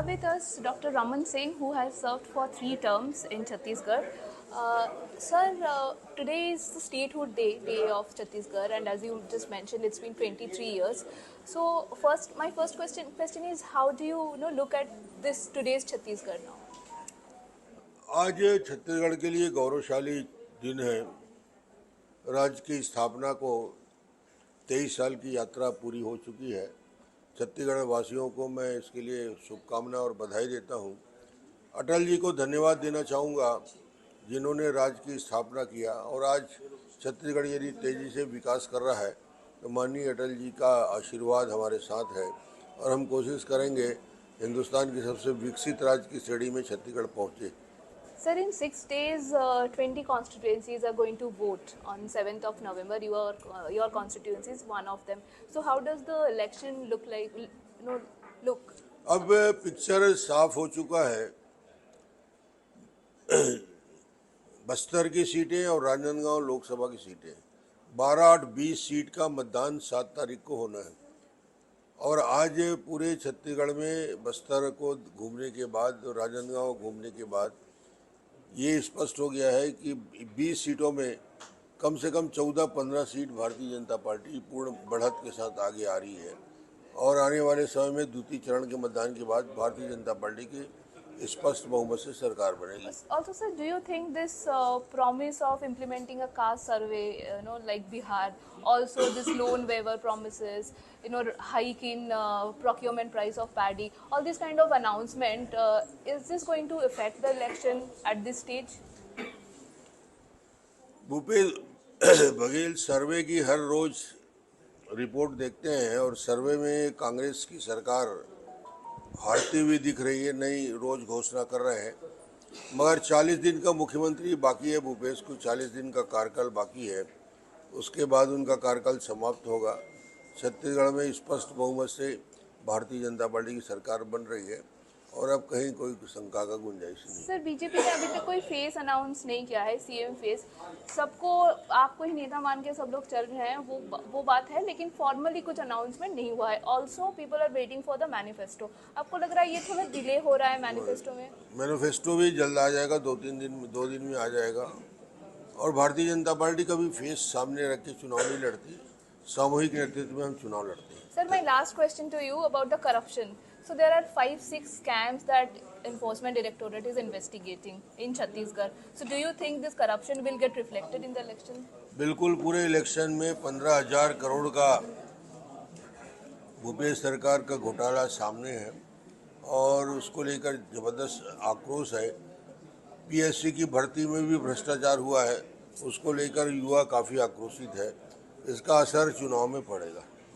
have with us Dr. Raman Singh, who has served for 3 terms in Chhattisgarh. Sir, today is the statehood day of Chhattisgarh, and as you just mentioned, it's been 23 years. So, my first question is, how do you look at this today's Chhattisgarh now? आज छत्तीसगढ़ के लिए गौरवशाली दिन है। राज्य की स्थापना को 23 साल की यात्रा पूरी हो चुकी है। छत्तीसगढ़ वासियों को मैं इसके लिए शुभकामना और बधाई देता हूं। अटल जी को धन्यवाद देना चाहूँगा जिन्होंने राज्य की स्थापना किया, और आज छत्तीसगढ़ यदि तेज़ी से विकास कर रहा है तो माननीय अटल जी का आशीर्वाद हमारे साथ है, और हम कोशिश करेंगे हिंदुस्तान की सबसे विकसित राज्य की श्रेणी में छत्तीसगढ़ पहुँचे। Sir, in 6 days, 20 constituencies are going to vote on 7th of November. Your constituency is one of them. So, how does the election look like? Look. अब पिक्चर साफ हो चुका है। बस्तर की सीटें और राजनांदगांव लोकसभा की सीटें 12, 8, 20 सीट का मतदान 7 तारीख को होना है। और आज पूरे छत्तीसगढ़ में बस्तर को घूमने के बाद, राजनांदगांव घूमने के बाद ये स्पष्ट हो गया है कि 20 सीटों में कम से कम 14-15 सीट भारतीय जनता पार्टी पूर्ण बढ़त के साथ आगे आ रही है, और आने वाले समय में द्वितीय चरण के मतदान के बाद भारतीय जनता पार्टी की स्पष्ट बहुमत से सरकार बनेगी। Also, sir, do you think this promise of implementing a caste survey, like Bihar, also this loan waiver promises, hike in procurement price of paddy, all this kind of announcement, is this going to affect the election at this stage? Bhupesh Baghel सर्वे की हर रोज report देखते हैं, और सर्वे में कांग्रेस की सरकार हारती हुई दिख रही है, नई रोज घोषणा कर रहे हैं। मगर 40 दिन का मुख्यमंत्री बाकी है, भूपेश को 40 दिन का कार्यकाल बाकी है, उसके बाद उनका कार्यकाल समाप्त होगा। छत्तीसगढ़ में स्पष्ट बहुमत से भारतीय जनता पार्टी की सरकार बन रही है, और अब कहीं कोई शंका का गुंजाइश नहीं। सर, बीजेपी ने अभी तक कोई फेस अनाउंस नहीं किया है, सीएम फेस। सबको आपको ही नेता मान के सब लोग चल रहे हैं, वो बात है, लेकिन फॉर्मली कुछ अनाउंसमेंट नहीं हुआ है। Also people are waiting for the manifesto. आपको लग रहा है ये थोड़ा डिले हो रहा है मैनिफेस्टो में? मैनिफेस्टो भी जल्द आ जाएगा, 2 दिन में आ जाएगा। और भारतीय जनता पार्टी कभी फेस सामने रख के चुनाव नहीं लड़ती, सामूहिक नेतृत्व में हम चुनाव लड़ते हैं। Sir, my last question to you about the corruption. So there are 5-6 scams that Enforcement Directorate is investigating in Chhattisgarh. So do you think this corruption will get reflected in the election? बिल्कुल, पूरे election में 15,000 करोड़ का भूपेश सरकार का घोटाला सामने है, और उसको लेकर जबरदस्त आक्रोश है। पीएससी की भर्ती में भी भ्रष्टाचार हुआ है, उसको लेकर युवा काफ़ी आक्रोशित है। इसका असर चुनाव में पड़ेगा।